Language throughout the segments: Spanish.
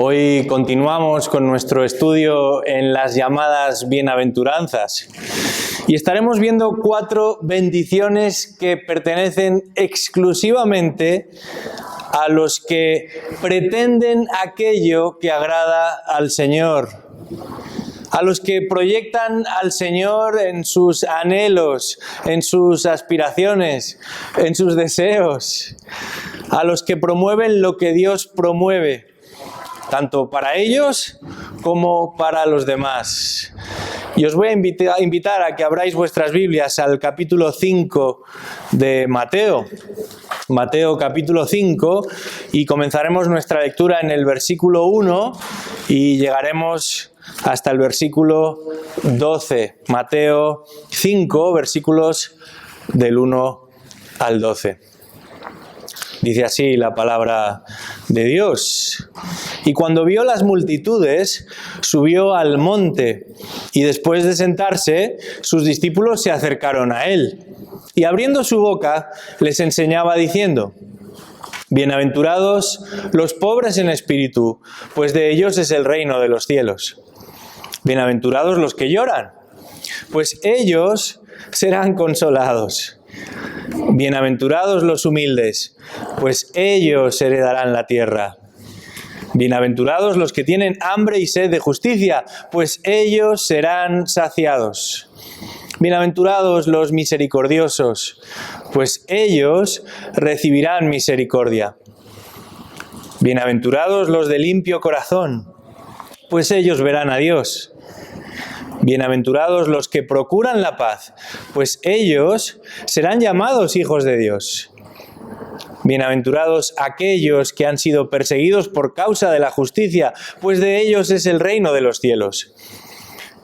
Hoy continuamos con nuestro estudio en las llamadas bienaventuranzas y estaremos viendo 4 bendiciones que pertenecen exclusivamente a los que pretenden aquello que agrada al Señor, a los que proyectan al Señor en sus anhelos, en sus aspiraciones, en sus deseos, a los que promueven lo que Dios promueve, tanto para ellos como para los demás. Y os voy a invitar a que abráis vuestras Biblias al capítulo 5 de Mateo. Mateo capítulo 5, y comenzaremos nuestra lectura en el versículo 1 y llegaremos hasta el versículo 12. Mateo 5, versículos del 1 al 12. Dice así la palabra de Dios. Y cuando vio las multitudes, subió al monte, y después de sentarse, sus discípulos se acercaron a él. Y abriendo su boca, les enseñaba diciendo: Bienaventurados los pobres en espíritu, pues de ellos es el reino de los cielos. Bienaventurados los que lloran, pues ellos serán consolados. Bienaventurados los humildes, pues ellos heredarán la tierra. Bienaventurados los que tienen hambre y sed de justicia, pues ellos serán saciados. Bienaventurados los misericordiosos, pues ellos recibirán misericordia. Bienaventurados los de limpio corazón, pues ellos verán a Dios. Bienaventurados los que procuran la paz, pues ellos serán llamados hijos de Dios. Bienaventurados aquellos que han sido perseguidos por causa de la justicia, pues de ellos es el reino de los cielos.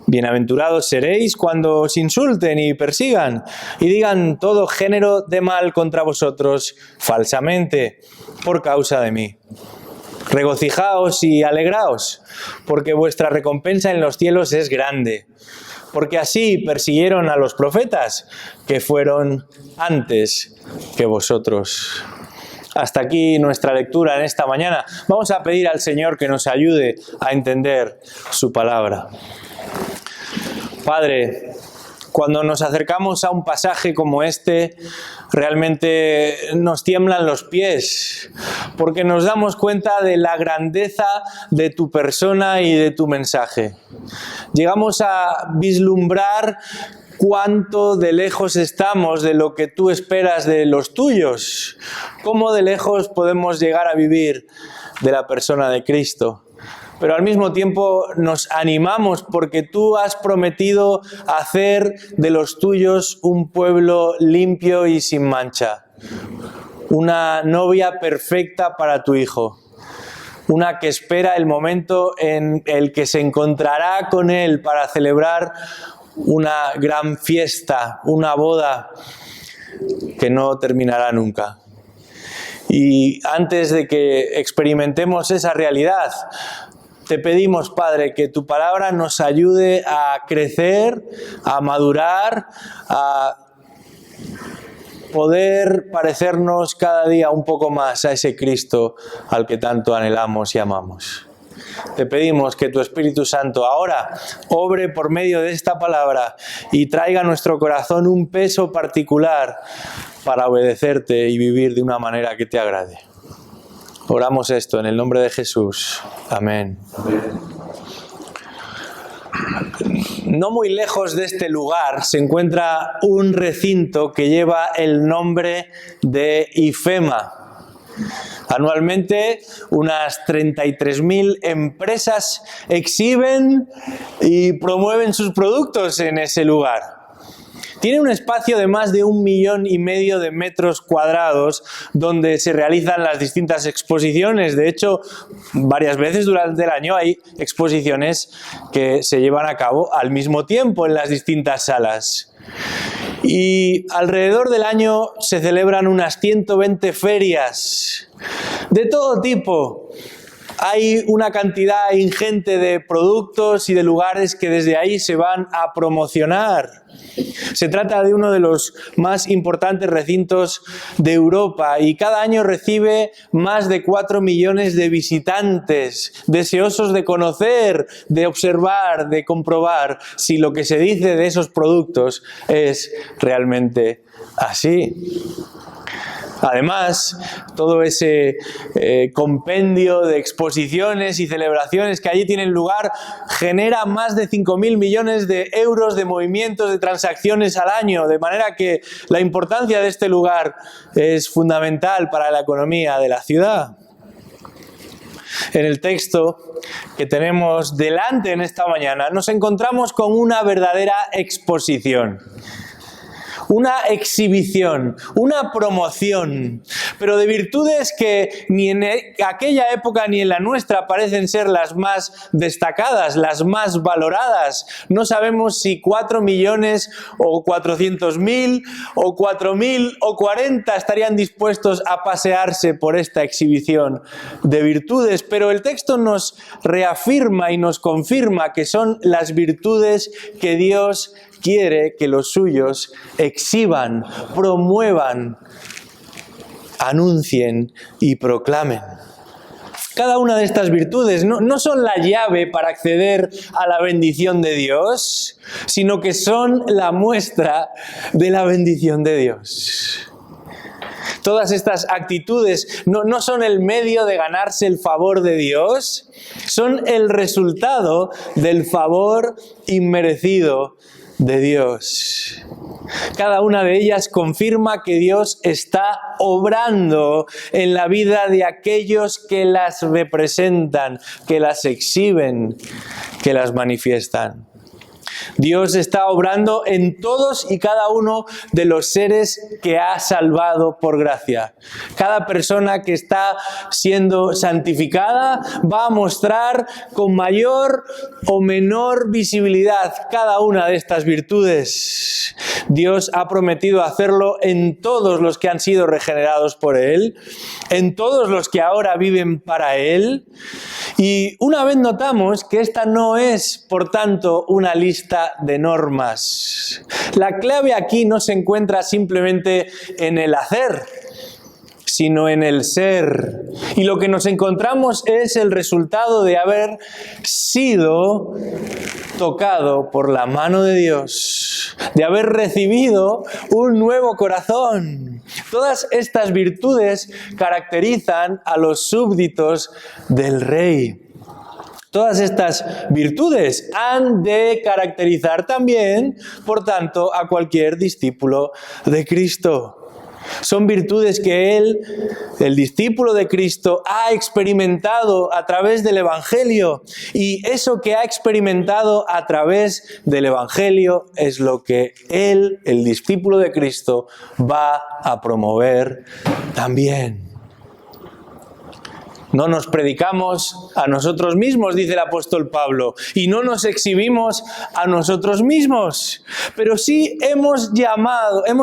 Bienaventurados seréis cuando os insulten y persigan y digan todo género de mal contra vosotros falsamente por causa de mí. Regocijaos y alegraos, porque vuestra recompensa en los cielos es grande, porque así persiguieron a los profetas que fueron antes que vosotros. Hasta aquí nuestra lectura en esta mañana. Vamos a pedir al Señor que nos ayude a entender su palabra. Padre, cuando nos acercamos a un pasaje como este, realmente nos tiemblan los pies, porque nos damos cuenta de la grandeza de tu persona y de tu mensaje. Llegamos a vislumbrar cuánto de lejos estamos de lo que tú esperas de los tuyos, cómo de lejos podemos llegar a vivir de la persona de Cristo. Pero al mismo tiempo nos animamos porque tú has prometido hacer de los tuyos un pueblo limpio y sin mancha, una novia perfecta para tu Hijo, una que espera el momento en el que se encontrará con Él para celebrar una gran fiesta, una boda que no terminará nunca. Y antes de que experimentemos esa realidad, te pedimos, Padre, que tu palabra nos ayude a crecer, a madurar, a poder parecernos cada día un poco más a ese Cristo al que tanto anhelamos y amamos. Te pedimos que tu Espíritu Santo ahora obre por medio de esta palabra y traiga a nuestro corazón un peso particular para obedecerte y vivir de una manera que te agrade. Oramos esto en el nombre de Jesús. Amén. No muy lejos de este lugar se encuentra un recinto que lleva el nombre de IFEMA. Anualmente, unas 33.000 empresas exhiben y promueven sus productos en ese lugar. Tiene un espacio de más de 1,5 millones de metros cuadrados donde se realizan las distintas exposiciones. De hecho, varias veces durante el año hay exposiciones que se llevan a cabo al mismo tiempo en las distintas salas. Y alrededor del año se celebran unas 120 ferias de todo tipo. Hay una cantidad ingente de productos y de lugares que desde ahí se van a promocionar. Se trata de uno de los más importantes recintos de Europa y cada año recibe más de 4 millones de visitantes deseosos de conocer, de observar, de comprobar si lo que se dice de esos productos es realmente así. Además, todo ese compendio de exposiciones y celebraciones que allí tienen lugar genera más de 5.000 millones de euros de movimientos, de transacciones al año, de manera que la importancia de este lugar es fundamental para la economía de la ciudad. En el texto que tenemos delante en esta mañana nos encontramos con una verdadera exposición. Una exhibición, una promoción, pero de virtudes que ni en aquella época ni en la nuestra parecen ser las más destacadas, las más valoradas. No sabemos si 4 millones o 400.000 o 4.000 o 40 estarían dispuestos a pasearse por esta exhibición de virtudes, pero el texto nos reafirma y nos confirma que son las virtudes que Dios quiere que los suyos exhiban, promuevan, anuncien y proclamen. Cada una de estas virtudes no son la llave para acceder a la bendición de Dios, sino que son la muestra de la bendición de Dios. Todas estas actitudes no son el medio de ganarse el favor de Dios, son el resultado del favor inmerecido de Dios. Cada una de ellas confirma que Dios está obrando en la vida de aquellos que las representan, que las exhiben, que las manifiestan. Dios está obrando en todos y cada uno de los seres que ha salvado por gracia. Cada persona que está siendo santificada va a mostrar con mayor o menor visibilidad cada una de estas virtudes. Dios ha prometido hacerlo en todos los que han sido regenerados por Él, en todos los que ahora viven para Él. Y una vez notamos que esta no es, por tanto, una lista de normas. La clave aquí no se encuentra simplemente en el hacer, sino en el ser. Y lo que nos encontramos es el resultado de haber sido tocado por la mano de Dios, de haber recibido un nuevo corazón. Todas estas virtudes caracterizan a los súbditos del Rey. Todas estas virtudes han de caracterizar también, por tanto, a cualquier discípulo de Cristo. Son virtudes que él, el discípulo de Cristo, ha experimentado a través del Evangelio. Y eso que ha experimentado a través del Evangelio es lo que él, el discípulo de Cristo, va a promover también. No nos predicamos a nosotros mismos, dice el apóstol Pablo, y no nos exhibimos a nosotros mismos, pero sí hemos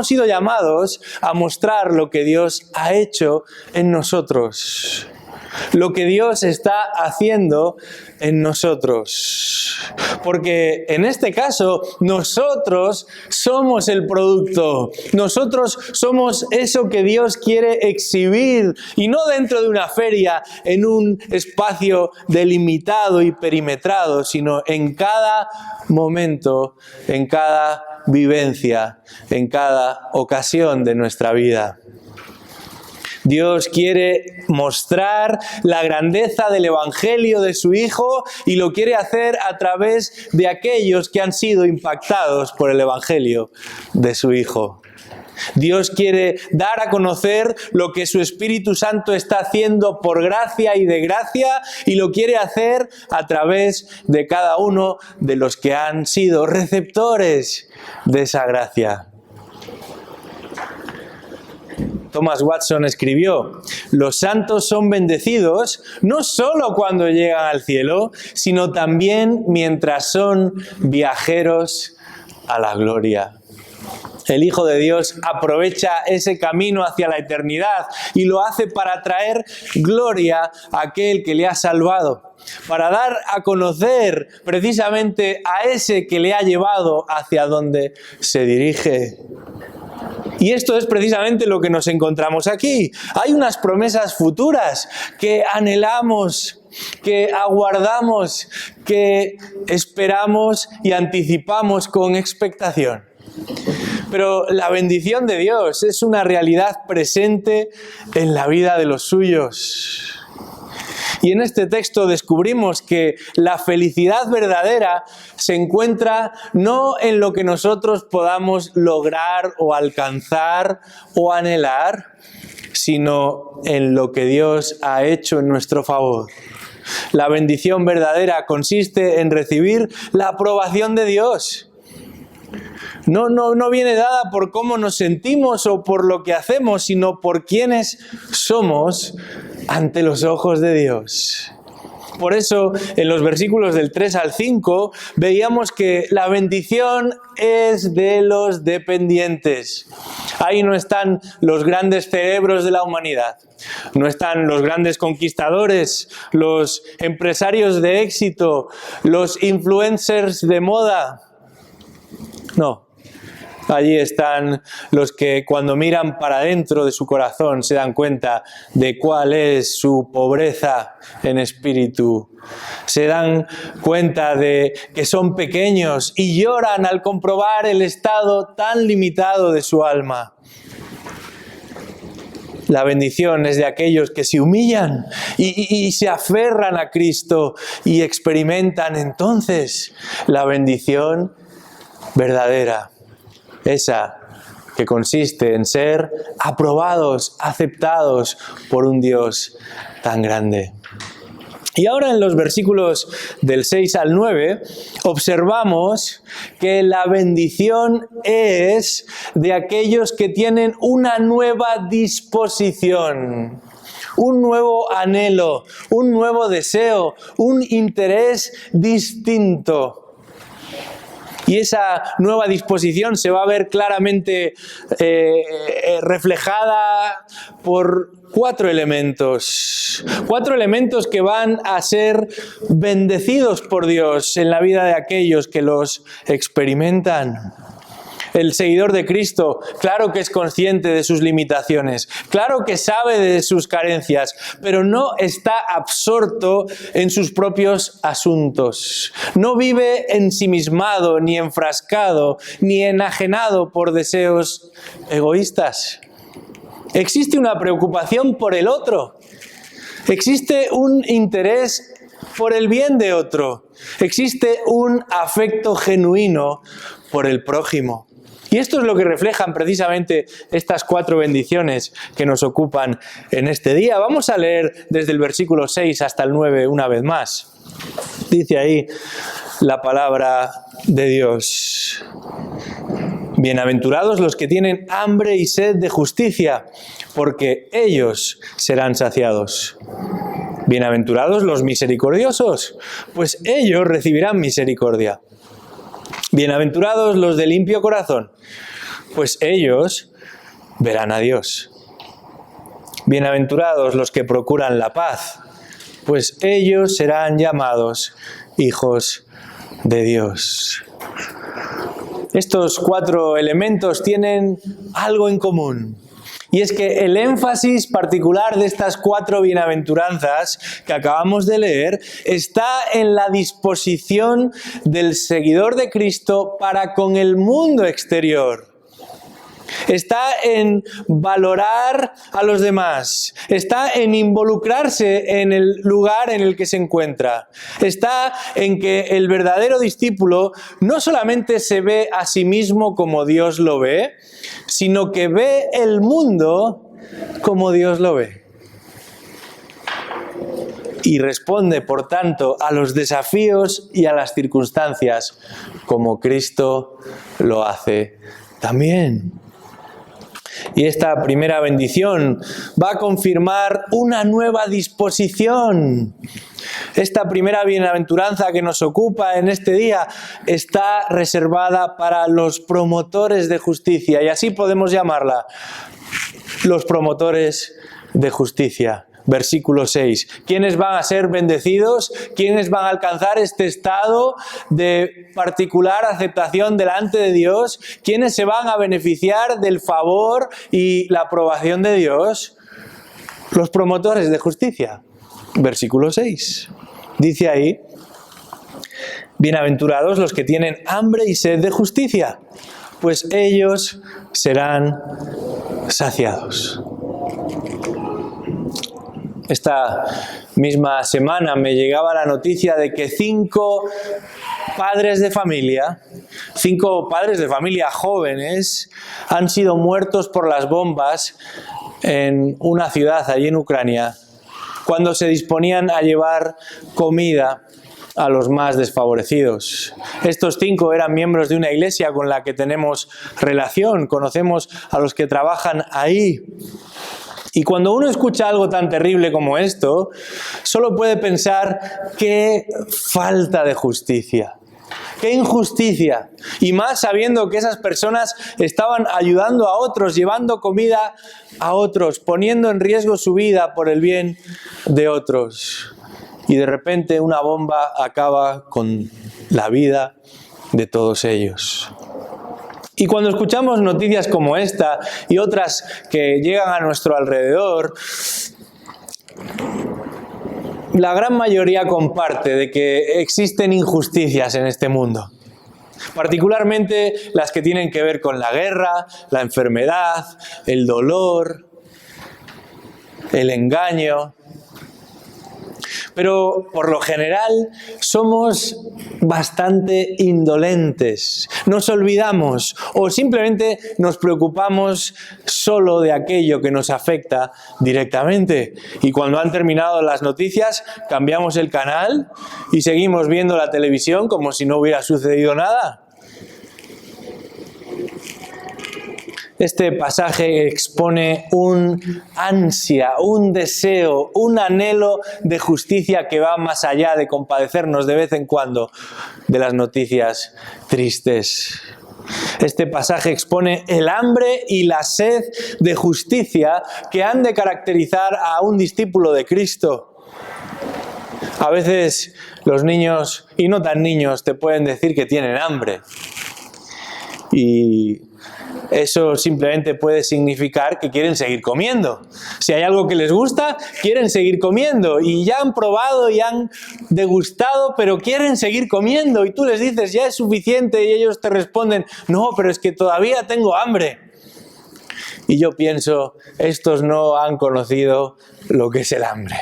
sido llamados a mostrar lo que Dios ha hecho en nosotros, lo que Dios está haciendo en nosotros. Porque en este caso, nosotros somos el producto. Nosotros somos eso que Dios quiere exhibir. Y no dentro de una feria, en un espacio delimitado y perimetrado, sino en cada momento, en cada vivencia, en cada ocasión de nuestra vida. Dios quiere mostrar la grandeza del Evangelio de su Hijo y lo quiere hacer a través de aquellos que han sido impactados por el Evangelio de su Hijo. Dios quiere dar a conocer lo que su Espíritu Santo está haciendo por gracia y de gracia y lo quiere hacer a través de cada uno de los que han sido receptores de esa gracia. Thomas Watson escribió: los santos son bendecidos no solo cuando llegan al cielo, sino también mientras son viajeros a la gloria. El Hijo de Dios aprovecha ese camino hacia la eternidad y lo hace para traer gloria a aquel que le ha salvado, para dar a conocer precisamente a ese que le ha llevado hacia donde se dirige. Y esto es precisamente lo que nos encontramos aquí. Hay unas promesas futuras que anhelamos, que aguardamos, que esperamos y anticipamos con expectación. Pero la bendición de Dios es una realidad presente en la vida de los suyos. Y en este texto descubrimos que la felicidad verdadera se encuentra no en lo que nosotros podamos lograr o alcanzar o anhelar, sino en lo que Dios ha hecho en nuestro favor. La bendición verdadera consiste en recibir la aprobación de Dios. No viene dada por cómo nos sentimos o por lo que hacemos, sino por quienes somos ante los ojos de Dios. Por eso, en los versículos del 3 al 5, veíamos que la bendición es de los dependientes. Ahí no están los grandes cerebros de la humanidad, no están los grandes conquistadores, los empresarios de éxito, los influencers de moda. No. Allí están los que cuando miran para dentro de su corazón se dan cuenta de cuál es su pobreza en espíritu. Se dan cuenta de que son pequeños y lloran al comprobar el estado tan limitado de su alma. La bendición es de aquellos que se humillan y se aferran a Cristo y experimentan entonces la bendición verdadera. Esa que consiste en ser aprobados, aceptados por un Dios tan grande. Y ahora en los versículos del 6 al 9 observamos que la bendición es de aquellos que tienen una nueva disposición, un nuevo anhelo, un nuevo deseo, un interés distinto. Y esa nueva disposición se va a ver claramente reflejada por cuatro elementos que van a ser bendecidos por Dios en la vida de aquellos que los experimentan. El seguidor de Cristo, claro que es consciente de sus limitaciones, claro que sabe de sus carencias, pero no está absorto en sus propios asuntos. No vive ensimismado, ni enfrascado, ni enajenado por deseos egoístas. Existe una preocupación por el otro. Existe un interés por el bien de otro. Existe un afecto genuino por el prójimo. Y esto es lo que reflejan precisamente estas cuatro bendiciones que nos ocupan en este día. Vamos a leer desde el versículo 6 hasta el 9 una vez más. Dice ahí la palabra de Dios. Bienaventurados los que tienen hambre y sed de justicia, porque ellos serán saciados. Bienaventurados los misericordiosos, pues ellos recibirán misericordia. Bienaventurados los de limpio corazón, pues ellos verán a Dios. Bienaventurados los que procuran la paz, pues ellos serán llamados hijos de Dios. Estos cuatro elementos tienen algo en común. Y es que el énfasis particular de estas cuatro bienaventuranzas que acabamos de leer está en la disposición del seguidor de Cristo para con el mundo exterior. Está en valorar a los demás, está en involucrarse en el lugar en el que se encuentra, está en que el verdadero discípulo no solamente se ve a sí mismo como Dios lo ve, sino que ve el mundo como Dios lo ve. Y responde, por tanto, a los desafíos y a las circunstancias como Cristo lo hace también. Y esta primera bendición va a confirmar una nueva disposición. Esta primera bienaventuranza que nos ocupa en este día está reservada para los promotores de justicia, y así podemos llamarla, los promotores de justicia. Versículo 6. ¿Quiénes van a ser bendecidos? ¿Quiénes van a alcanzar este estado de particular aceptación delante de Dios? ¿Quiénes se van a beneficiar del favor y la aprobación de Dios? Los promotores de justicia. Versículo 6. Dice ahí: bienaventurados los que tienen hambre y sed de justicia, pues ellos serán saciados. Esta misma semana me llegaba la noticia de que 5 padres de familia jóvenes, han sido muertos por las bombas en una ciudad allí en Ucrania, cuando se disponían a llevar comida a los más desfavorecidos. Estos 5 eran miembros de una iglesia con la que tenemos relación, conocemos a los que trabajan ahí. Y cuando uno escucha algo tan terrible como esto, solo puede pensar: qué falta de justicia, qué injusticia. Y más sabiendo que esas personas estaban ayudando a otros, llevando comida a otros, poniendo en riesgo su vida por el bien de otros. Y de repente una bomba acaba con la vida de todos ellos. Y cuando escuchamos noticias como esta y otras que llegan a nuestro alrededor, la gran mayoría comparte de que existen injusticias en este mundo. Particularmente las que tienen que ver con la guerra, la enfermedad, el dolor, el engaño. Pero por lo general somos bastante indolentes, nos olvidamos o simplemente nos preocupamos solo de aquello que nos afecta directamente. Y cuando han terminado las noticias, cambiamos el canal y seguimos viendo la televisión como si no hubiera sucedido nada. Este pasaje expone un ansia, un deseo, un anhelo de justicia que va más allá de compadecernos de vez en cuando de las noticias tristes. Este pasaje expone el hambre y la sed de justicia que han de caracterizar a un discípulo de Cristo. A veces los niños, y no tan niños, te pueden decir que tienen hambre. Y eso simplemente puede significar que quieren seguir comiendo. Si hay algo que les gusta, quieren seguir comiendo. Y ya han probado y han degustado, pero quieren seguir comiendo. Y tú les dices, ya es suficiente, y ellos te responden, no, pero es que todavía tengo hambre. Y yo pienso, estos no han conocido lo que es el hambre.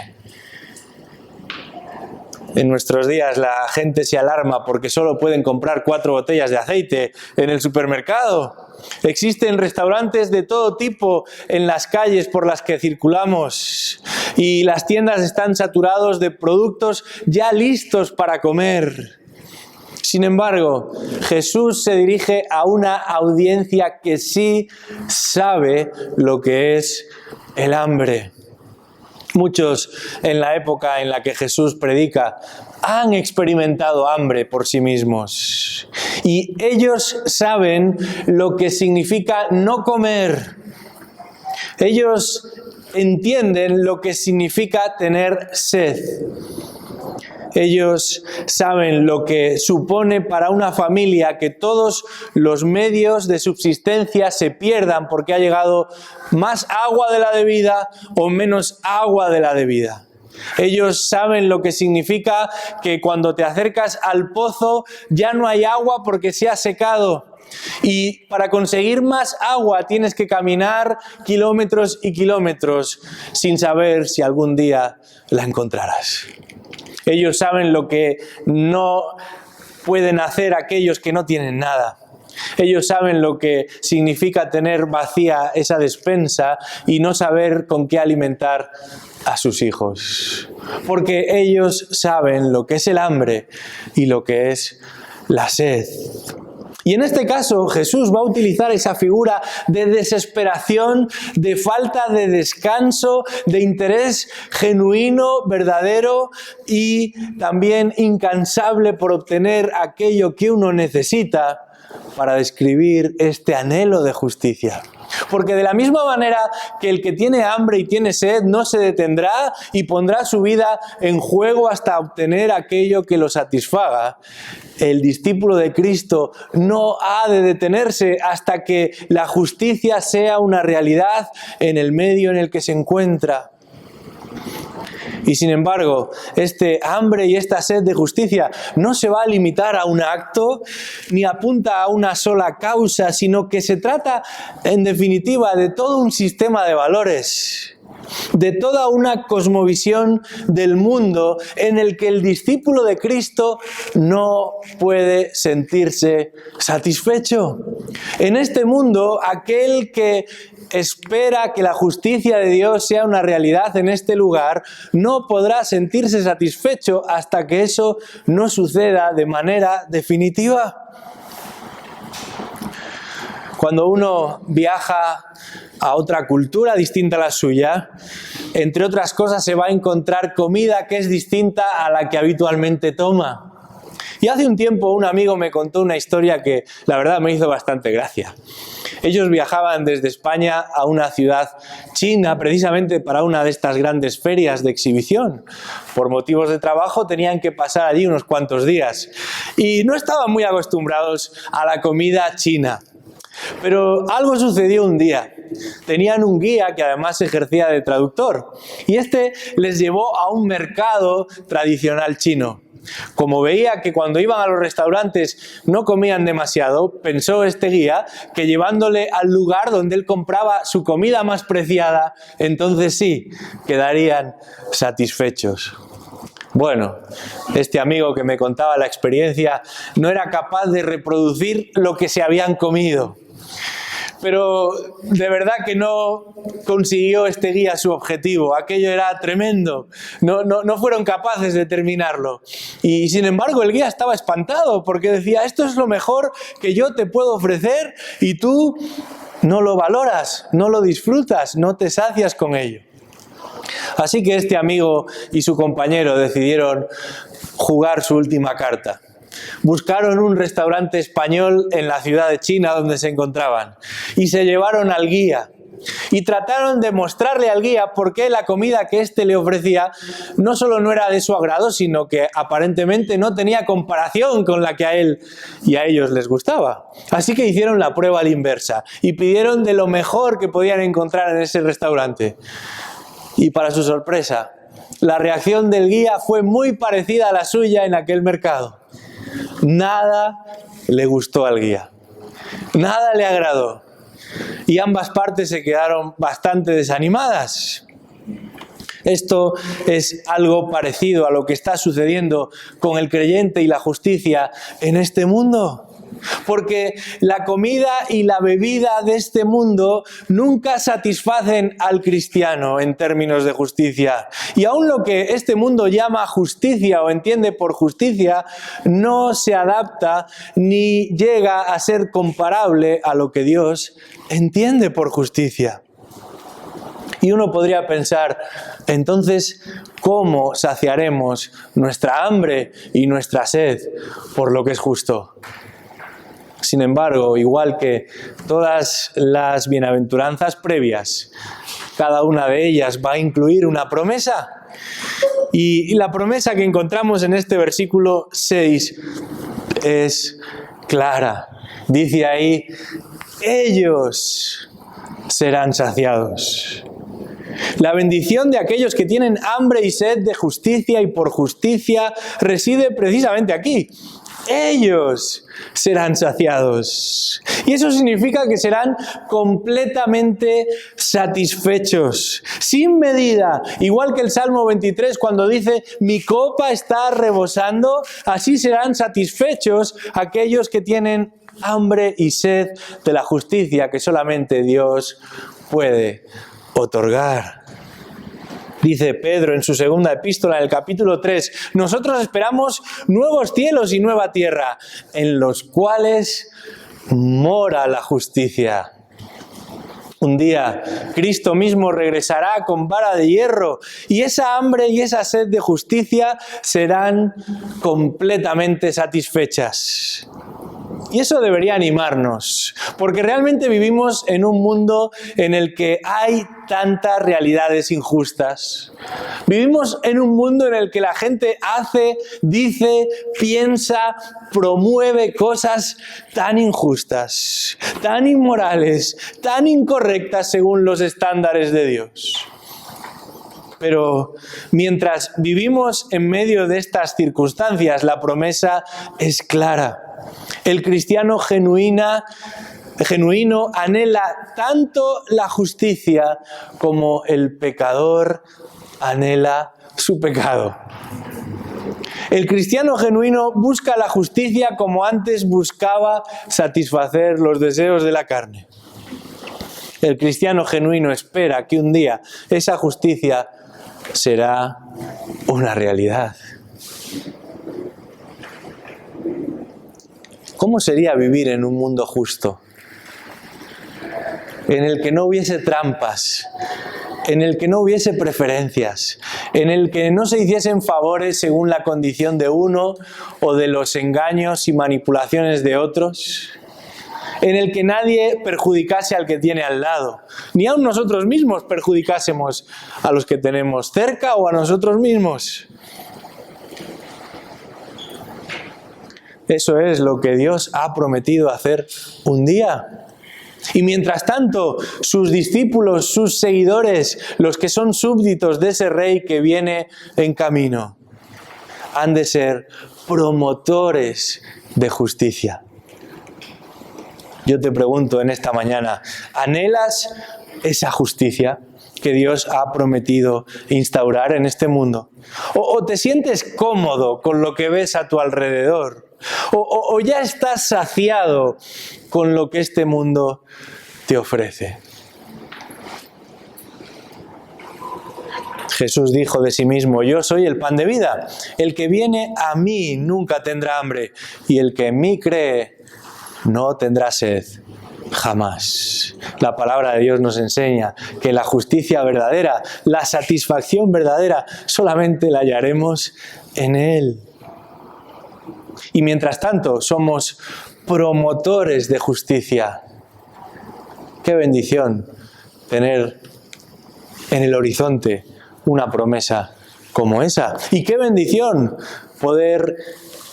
En nuestros días la gente se alarma porque solo pueden comprar 4 botellas de aceite en el supermercado. Existen restaurantes de todo tipo en las calles por las que circulamos y las tiendas están saturadas de productos ya listos para comer. Sin embargo, Jesús se dirige a una audiencia que sí sabe lo que es el hambre. Muchos en la época en la que Jesús predica han experimentado hambre por sí mismos y ellos saben lo que significa no comer. Ellos entienden lo que significa tener sed. Ellos saben lo que supone para una familia que todos los medios de subsistencia se pierdan porque ha llegado más agua de la debida o menos agua de la debida. Ellos saben lo que significa que cuando te acercas al pozo ya no hay agua porque se ha secado. Y para conseguir más agua tienes que caminar kilómetros y kilómetros sin saber si algún día la encontrarás. Ellos saben lo que no pueden hacer aquellos que no tienen nada. Ellos saben lo que significa tener vacía esa despensa y no saber con qué alimentar a sus hijos. Porque ellos saben lo que es el hambre y lo que es la sed. Y en este caso Jesús va a utilizar esa figura de desesperación, de falta de descanso, de interés genuino, verdadero y también incansable por obtener aquello que uno necesita para describir este anhelo de justicia. Porque de la misma manera que el que tiene hambre y tiene sed no se detendrá y pondrá su vida en juego hasta obtener aquello que lo satisfaga, el discípulo de Cristo no ha de detenerse hasta que la justicia sea una realidad en el medio en el que se encuentra. Y sin embargo, este hambre y esta sed de justicia no se va a limitar a un acto ni apunta a una sola causa, sino que se trata, en definitiva, de todo un sistema de valores, de toda una cosmovisión del mundo en el que el discípulo de Cristo no puede sentirse satisfecho. En este mundo, aquel que espera que la justicia de Dios sea una realidad en este lugar, no podrá sentirse satisfecho hasta que eso no suceda de manera definitiva. Cuando uno viaja a otra cultura distinta a la suya, entre otras cosas se va a encontrar comida que es distinta a la que habitualmente toma. Y hace un tiempo un amigo me contó una historia que la verdad me hizo bastante gracia. Ellos viajaban desde España a una ciudad china precisamente para una de estas grandes ferias de exhibición. Por motivos de trabajo tenían que pasar allí unos cuantos días y no estaban muy acostumbrados a la comida china. Pero algo sucedió un día. Tenían un guía que además ejercía de traductor y este les llevó a un mercado tradicional chino. Como veía que cuando iban a los restaurantes no comían demasiado, pensó este guía que llevándole al lugar donde él compraba su comida más preciada, entonces sí, quedarían satisfechos. Bueno, este amigo que me contaba la experiencia no era capaz de reproducir lo que se habían comido. Pero de verdad que no consiguió este guía su objetivo. Aquello era tremendo. No fueron capaces de terminarlo. Y sin embargo el guía estaba espantado porque decía, esto es lo mejor que yo te puedo ofrecer y tú no lo valoras, no lo disfrutas, no te sacias con ello. Así que este amigo y su compañero decidieron jugar su última carta. Buscaron un restaurante español en la ciudad de China donde se encontraban y se llevaron al guía y trataron de mostrarle al guía por qué la comida que éste le ofrecía no solo no era de su agrado, sino que aparentemente no tenía comparación con la que a él y a ellos les gustaba. Así que hicieron la prueba a la inversa y pidieron de lo mejor que podían encontrar en ese restaurante. Y para su sorpresa, la reacción del guía fue muy parecida a la suya en aquel mercado. Nada le gustó al guía, nada le agradó y ambas partes se quedaron bastante desanimadas. Esto es algo parecido a lo que está sucediendo con el creyente y la justicia en este mundo. Porque la comida y la bebida de este mundo nunca satisfacen al cristiano en términos de justicia. Y aún lo que este mundo llama justicia o entiende por justicia no se adapta ni llega a ser comparable a lo que Dios entiende por justicia. Y uno podría pensar, entonces, ¿cómo saciaremos nuestra hambre y nuestra sed por lo que es justo? Sin embargo, igual que todas las bienaventuranzas previas, cada una de ellas va a incluir una promesa. Y la promesa que encontramos en este versículo 6 es clara. Dice ahí, ellos serán saciados. La bendición de aquellos que tienen hambre y sed de justicia y por justicia reside precisamente aquí. Ellos serán saciados. Y eso significa que serán completamente satisfechos, sin medida. Igual que el Salmo 23 cuando dice, mi copa está rebosando, así serán satisfechos aquellos que tienen hambre y sed de la justicia que solamente Dios puede otorgar. Dice Pedro en su segunda epístola, en el capítulo 3, nosotros esperamos nuevos cielos y nueva tierra, en los cuales mora la justicia. Un día Cristo mismo regresará con vara de hierro y esa hambre y esa sed de justicia serán completamente satisfechas. Y eso debería animarnos, porque realmente vivimos en un mundo en el que hay tantas realidades injustas. Vivimos en un mundo en el que la gente hace, dice, piensa, promueve cosas tan injustas, tan inmorales, tan incorrectas según los estándares de Dios. Pero mientras vivimos en medio de estas circunstancias, la promesa es clara. El cristiano genuino anhela tanto la justicia como el pecador anhela su pecado. El cristiano genuino busca la justicia como antes buscaba satisfacer los deseos de la carne. El cristiano genuino espera que un día esa justicia será una realidad. ¿Cómo sería vivir en un mundo justo? En el que no hubiese trampas, en el que no hubiese preferencias, en el que no se hiciesen favores según la condición de uno o de los engaños y manipulaciones de otros, en el que nadie perjudicase al que tiene al lado, ni aun nosotros mismos perjudicásemos a los que tenemos cerca o a nosotros mismos. Eso es lo que Dios ha prometido hacer un día. Y mientras tanto, sus discípulos, sus seguidores, los que son súbditos de ese rey que viene en camino, han de ser promotores de justicia. Yo te pregunto en esta mañana, ¿anhelas esa justicia que Dios ha prometido instaurar en este mundo? ¿O te sientes cómodo con lo que ves a tu alrededor? ¿O ya estás saciado con lo que este mundo te ofrece? Jesús dijo de sí mismo, yo soy el pan de vida. El que viene a mí nunca tendrá hambre, y el que en mí cree no tendrá sed jamás. La palabra de Dios nos enseña que la justicia verdadera, la satisfacción verdadera, solamente la hallaremos en Él. Y mientras tanto somos promotores de justicia. Qué bendición tener en el horizonte una promesa como esa. Y qué bendición poder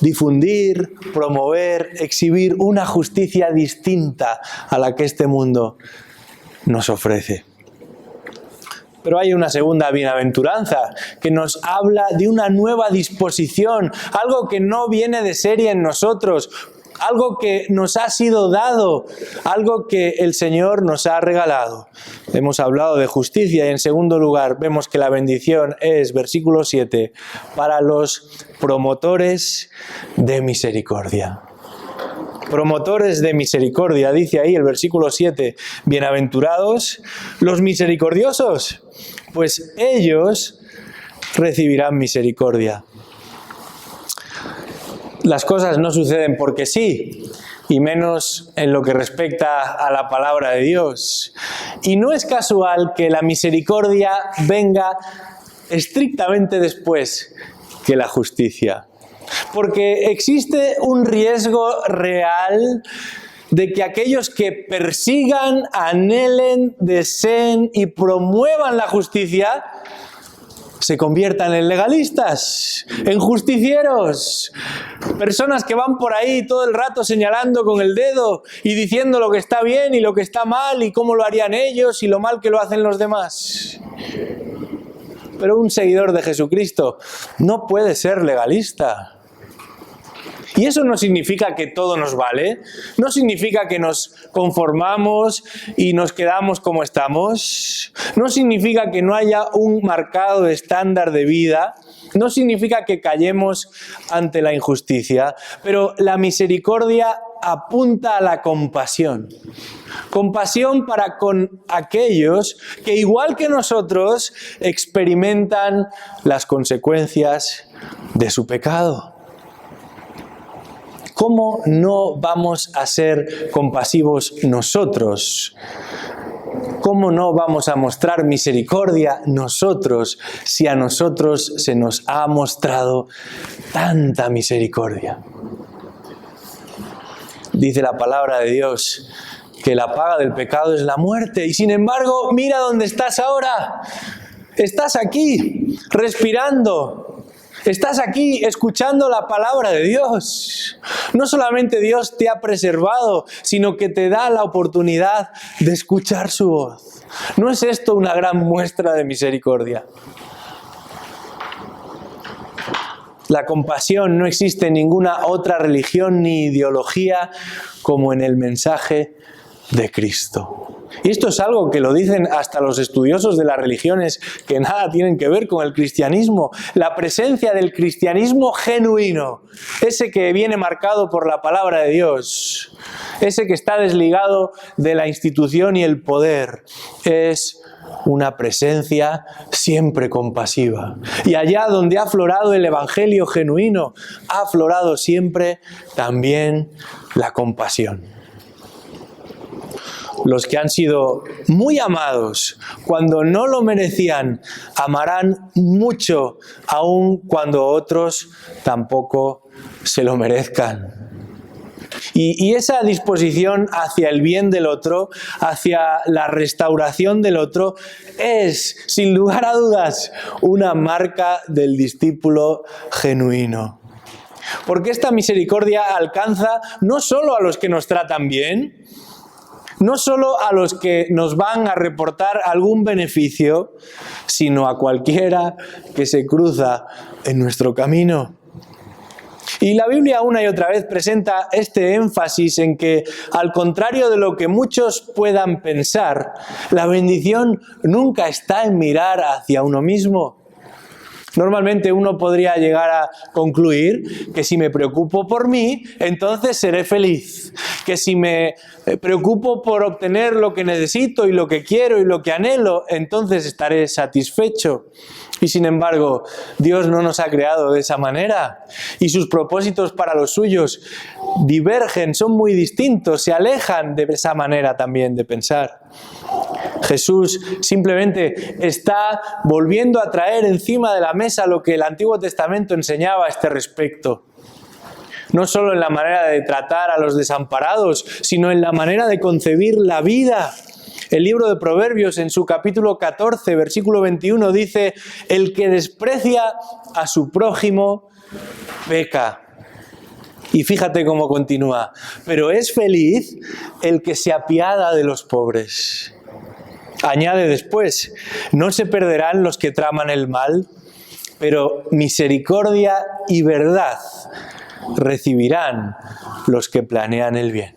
difundir, promover, exhibir una justicia distinta a la que este mundo nos ofrece. Pero hay una segunda bienaventuranza que nos habla de una nueva disposición, algo que no viene de serie en nosotros, algo que nos ha sido dado, algo que el Señor nos ha regalado. Hemos hablado de justicia y en segundo lugar vemos que la bendición es, versículo 7, para los promotores de misericordia. Promotores de misericordia, dice ahí el versículo 7, bienaventurados los misericordiosos, pues ellos recibirán misericordia. Las cosas no suceden porque sí, y menos en lo que respecta a la palabra de Dios. Y no es casual que la misericordia venga estrictamente después que la justicia. Porque existe un riesgo real de que aquellos que persigan, anhelen, deseen y promuevan la justicia se conviertan en legalistas, en justicieros, personas que van por ahí todo el rato señalando con el dedo y diciendo lo que está bien y lo que está mal y cómo lo harían ellos y lo mal que lo hacen los demás. Pero un seguidor de Jesucristo no puede ser legalista. Y eso no significa que todo nos vale, no significa que nos conformamos y nos quedamos como estamos, no significa que no haya un marcado estándar de vida, no significa que callemos ante la injusticia, pero la misericordia apunta a la compasión. Compasión para con aquellos que, igual que nosotros, experimentan las consecuencias de su pecado. ¿Cómo no vamos a ser compasivos nosotros? ¿Cómo no vamos a mostrar misericordia nosotros si a nosotros se nos ha mostrado tanta misericordia? Dice la palabra de Dios que la paga del pecado es la muerte, y sin embargo, mira dónde estás ahora. Estás aquí, respirando. Estás aquí escuchando la palabra de Dios. No solamente Dios te ha preservado, sino que te da la oportunidad de escuchar su voz. ¿No es esto una gran muestra de misericordia? La compasión no existe en ninguna otra religión ni ideología como en el mensaje de Cristo. Y esto es algo que lo dicen hasta los estudiosos de las religiones que nada tienen que ver con el cristianismo. La presencia del cristianismo genuino, ese que viene marcado por la palabra de Dios, ese que está desligado de la institución y el poder, es una presencia siempre compasiva. Y allá donde ha aflorado el evangelio genuino, ha aflorado siempre también la compasión. Los que han sido muy amados cuando no lo merecían, amarán mucho aun cuando otros tampoco se lo merezcan. Y esa disposición hacia el bien del otro, hacia la restauración del otro, es, sin lugar a dudas, una marca del discípulo genuino. Porque esta misericordia alcanza no solo a los que nos tratan bien, no solo a los que nos van a reportar algún beneficio, sino a cualquiera que se cruza en nuestro camino. Y la Biblia una y otra vez presenta este énfasis en que, al contrario de lo que muchos puedan pensar, la bendición nunca está en mirar hacia uno mismo. Normalmente uno podría llegar a concluir que si me preocupo por mí, entonces seré feliz. Que si me preocupo por obtener lo que necesito y lo que quiero y lo que anhelo, entonces estaré satisfecho. Y sin embargo, Dios no nos ha creado de esa manera. Y sus propósitos para los suyos divergen, son muy distintos, se alejan de esa manera también de pensar. Jesús simplemente está volviendo a traer encima de la mesa lo que el Antiguo Testamento enseñaba a este respecto. No solo en la manera de tratar a los desamparados, sino en la manera de concebir la vida. El libro de Proverbios, en su capítulo 14, versículo 21, dice: el que desprecia a su prójimo peca. Y fíjate cómo continúa: pero es feliz el que se apiada de los pobres. Añade después: no se perderán los que traman el mal, pero misericordia y verdad recibirán los que planean el bien.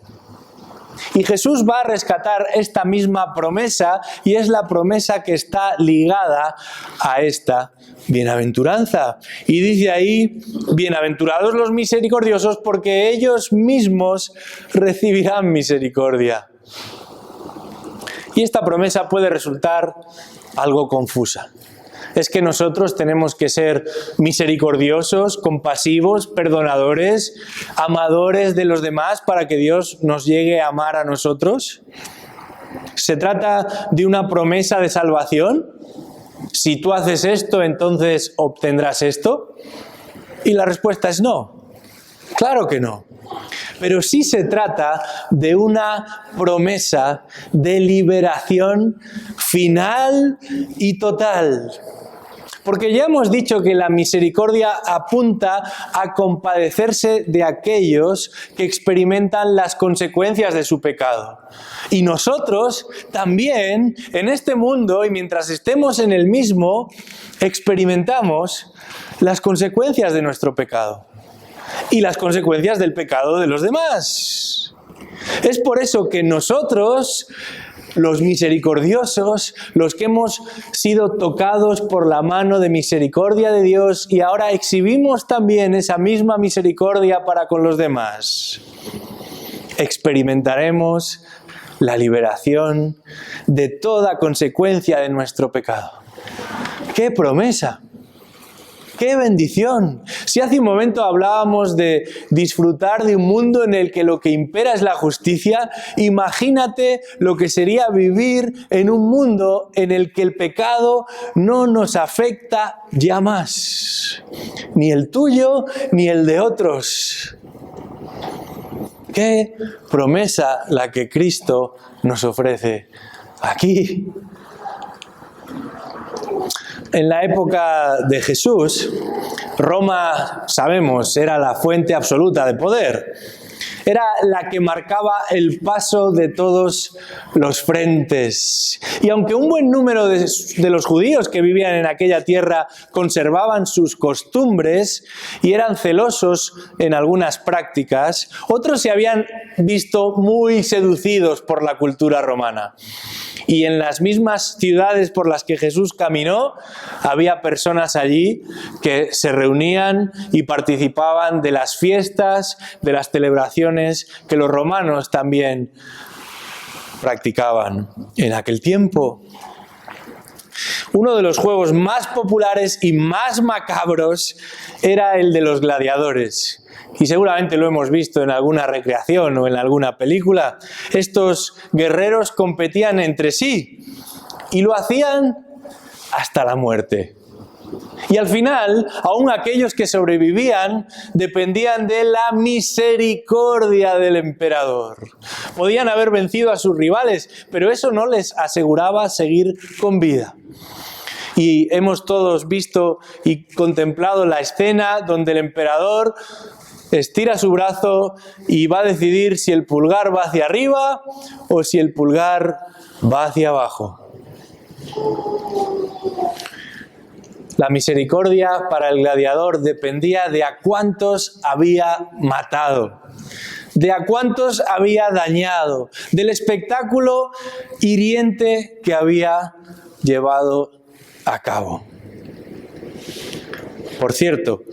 Y Jesús va a rescatar esta misma promesa, y es la promesa que está ligada a esta bienaventuranza. Y dice ahí: bienaventurados los misericordiosos, porque ellos mismos recibirán misericordia. Y esta promesa puede resultar algo confusa. Es que nosotros tenemos que ser misericordiosos, compasivos, perdonadores, amadores de los demás para que Dios nos llegue a amar a nosotros. ¿Se trata de una promesa de salvación? Si tú haces esto, entonces obtendrás esto. Y la respuesta es no. Claro que no. Pero sí se trata de una promesa de liberación final y total. Porque ya hemos dicho que la misericordia apunta a compadecerse de aquellos que experimentan las consecuencias de su pecado. Y nosotros también, en este mundo, y mientras estemos en el mismo, experimentamos las consecuencias de nuestro pecado. y las consecuencias del pecado de los demás. Es por eso que nosotros, los misericordiosos, los que hemos sido tocados por la mano de misericordia de Dios y ahora exhibimos también esa misma misericordia para con los demás, experimentaremos la liberación de toda consecuencia de nuestro pecado. ¡Qué promesa! ¡Qué bendición! Si hace un momento hablábamos de disfrutar de un mundo en el que lo que impera es la justicia, imagínate lo que sería vivir en un mundo en el que el pecado no nos afecta ya más. Ni el tuyo, ni el de otros. ¡Qué promesa la que Cristo nos ofrece aquí! En la época de Jesús, Roma, sabemos, era la fuente absoluta de poder. Era la que marcaba el paso de todos los frentes. Y aunque un buen número de los judíos que vivían en aquella tierra conservaban sus costumbres y eran celosos en algunas prácticas, otros se habían visto muy seducidos por la cultura romana. Y en las mismas ciudades por las que Jesús caminó, había personas allí que se reunían y participaban de las fiestas, de las celebraciones que los romanos también practicaban en aquel tiempo. Uno de los juegos más populares y más macabros era el de los gladiadores. Y seguramente lo hemos visto en alguna recreación o en alguna película. Estos guerreros competían entre sí y lo hacían hasta la muerte. Y al final, aún aquellos que sobrevivían dependían de la misericordia del emperador. Podían haber vencido a sus rivales, pero eso no les aseguraba seguir con vida. Y hemos todos visto y contemplado la escena donde el emperador estira su brazo y va a decidir si el pulgar va hacia arriba o si el pulgar va hacia abajo. La misericordia para el gladiador dependía de a cuántos había matado, de a cuántos había dañado, del espectáculo hiriente que había llevado a cabo. Por cierto,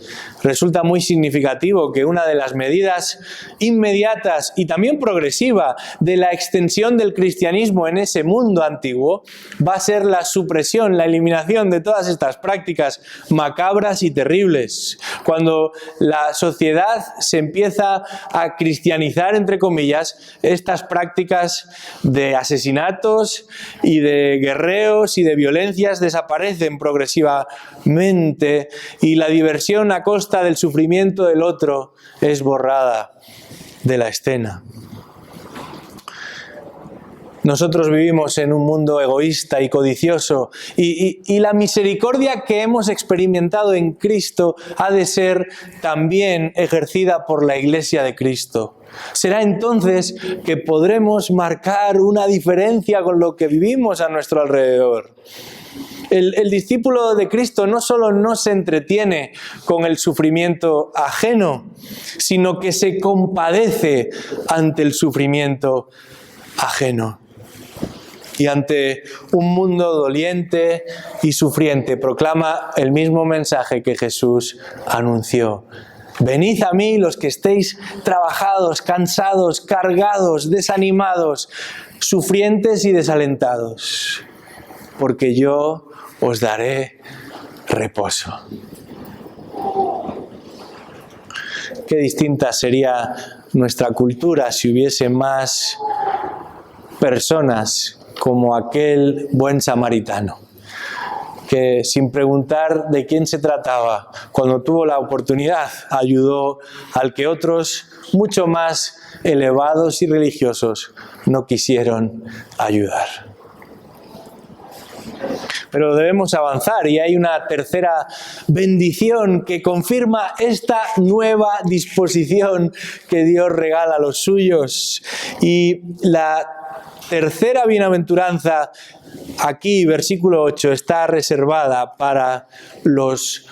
resulta muy significativo que una de las medidas inmediatas y también progresiva de la extensión del cristianismo en ese mundo antiguo va a ser la supresión, la eliminación de todas estas prácticas macabras y terribles. Cuando la sociedad se empieza a cristianizar, entre comillas, estas prácticas de asesinatos y de guerreos y de violencias desaparecen progresivamente y la diversión a costa del sufrimiento del otro es borrada de la escena. Nosotros vivimos en un mundo egoísta y codicioso y la misericordia que hemos experimentado en Cristo ha de ser también ejercida por la Iglesia de Cristo. Será entonces que podremos marcar una diferencia con lo que vivimos a nuestro alrededor. El discípulo de Cristo no solo no se entretiene con el sufrimiento ajeno, sino que se compadece ante el sufrimiento ajeno. Y ante un mundo doliente y sufriente proclama el mismo mensaje que Jesús anunció. Venid a mí los que estéis trabajados, cansados, cargados, desanimados, sufrientes y desalentados, porque yo os daré reposo. Qué distinta sería nuestra cultura si hubiese más personas como aquel buen samaritano, que sin preguntar de quién se trataba, cuando tuvo la oportunidad, ayudó al que otros, mucho más elevados y religiosos, no quisieron ayudar. Pero debemos avanzar y hay una tercera bendición que confirma esta nueva disposición que Dios regala a los suyos. Y la tercera bienaventuranza, aquí, versículo 8, está reservada para los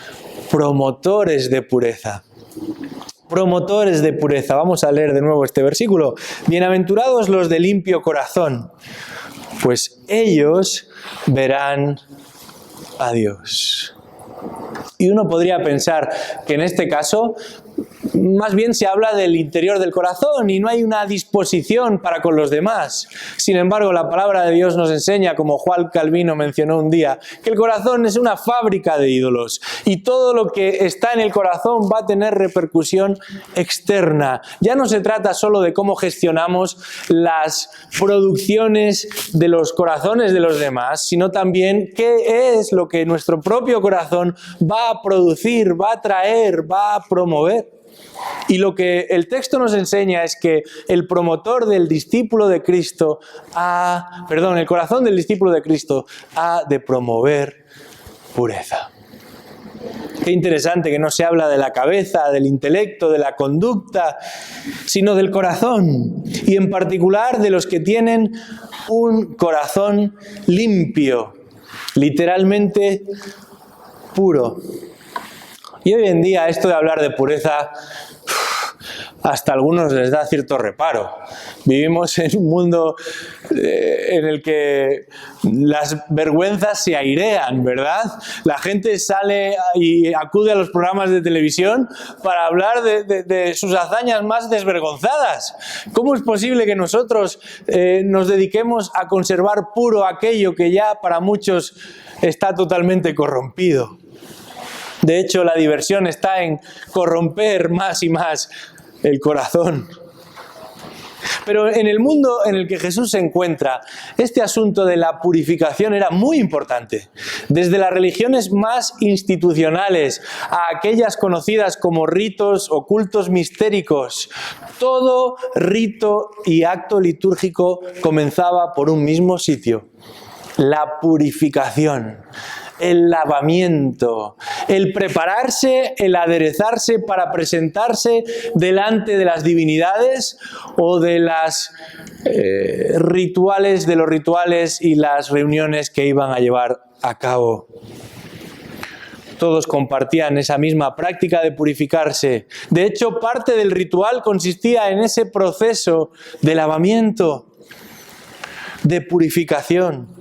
promotores de pureza. promotores de pureza. Vamos a leer de nuevo este versículo. Bienaventurados los de limpio corazón, pues ellos verán a Dios. Y uno podría pensar que en este caso más bien se habla del interior del corazón y no hay una disposición para con los demás. Sin embargo, la palabra de Dios nos enseña, como Juan Calvino mencionó un día, que el corazón es una fábrica de ídolos y todo lo que está en el corazón va a tener repercusión externa. Ya no se trata solo de cómo gestionamos las producciones de los corazones de los demás, sino también qué es lo que nuestro propio corazón va a producir, va a traer, va a promover. Y lo que el texto nos enseña es que el promotor del discípulo de Cristo el corazón del discípulo de Cristo ha de promover pureza. Qué interesante que no se habla de la cabeza, del intelecto, de la conducta, sino del corazón. Y en particular de los que tienen un corazón limpio, literalmente puro. Y hoy en día esto de hablar de pureza hasta a algunos les da cierto reparo. Vivimos en un mundo en el que las vergüenzas se airean, ¿verdad? La gente sale y acude a los programas de televisión para hablar de sus hazañas más desvergonzadas. ¿Cómo es posible que nosotros nos dediquemos a conservar puro aquello que ya para muchos está totalmente corrompido? De hecho, la diversión está en corromper más y más el corazón. Pero en el mundo en el que Jesús se encuentra, este asunto de la purificación era muy importante. Desde las religiones más institucionales a aquellas conocidas como ritos o cultos mistéricos, todo rito y acto litúrgico comenzaba por un mismo sitio: la purificación. El lavamiento, el prepararse, el aderezarse para presentarse delante de las divinidades o de los rituales y las reuniones que iban a llevar a cabo. Todos compartían esa misma práctica de purificarse. De hecho, parte del ritual consistía en ese proceso de lavamiento, de purificación.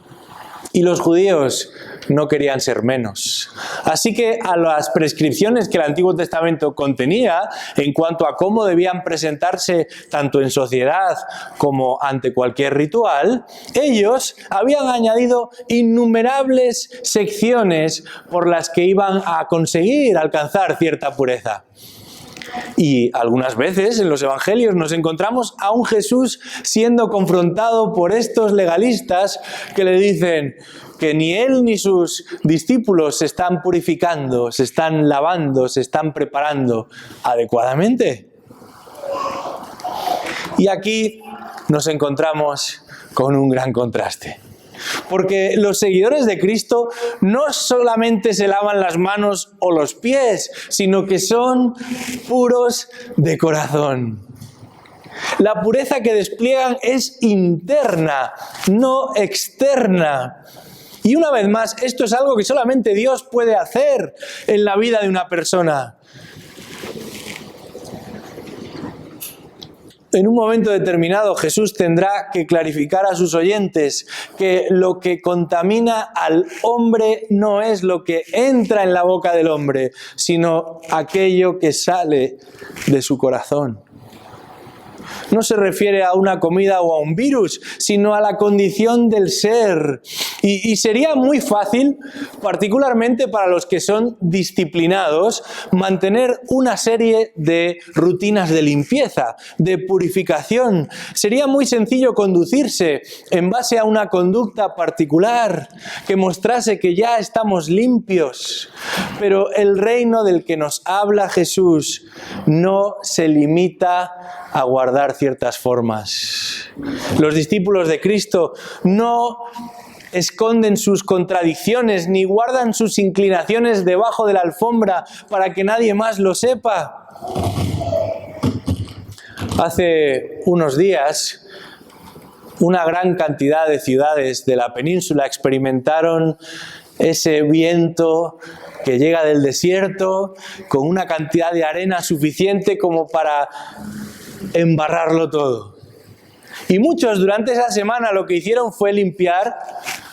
Y los judíos no querían ser menos. Así que a las prescripciones que el Antiguo Testamento contenía en cuanto a cómo debían presentarse tanto en sociedad como ante cualquier ritual, ellos habían añadido innumerables secciones por las que iban a conseguir alcanzar cierta pureza. Y algunas veces en los evangelios nos encontramos a un Jesús siendo confrontado por estos legalistas que le dicen que ni él ni sus discípulos se están purificando, se están lavando, se están preparando adecuadamente. Y aquí nos encontramos con un gran contraste. Porque los seguidores de Cristo no solamente se lavan las manos o los pies, sino que son puros de corazón. La pureza que despliegan es interna, no externa. Y una vez más, esto es algo que solamente Dios puede hacer en la vida de una persona. En un momento determinado Jesús tendrá que clarificar a sus oyentes que lo que contamina al hombre no es lo que entra en la boca del hombre, sino aquello que sale de su corazón. No se refiere a una comida o a un virus, sino a la condición del ser. Y sería muy fácil, particularmente para los que son disciplinados, mantener una serie de rutinas de limpieza, de purificación. Sería muy sencillo conducirse en base a una conducta particular que mostrase que ya estamos limpios. Pero el reino del que nos habla Jesús no se limita a guardar ciertas formas. Los discípulos de Cristo no esconden sus contradicciones ni guardan sus inclinaciones debajo de la alfombra para que nadie más lo sepa. Hace unos días, una gran cantidad de ciudades de la península experimentaron ese viento que llega del desierto con una cantidad de arena suficiente como para embarrarlo todo. Y muchos durante esa semana lo que hicieron fue limpiar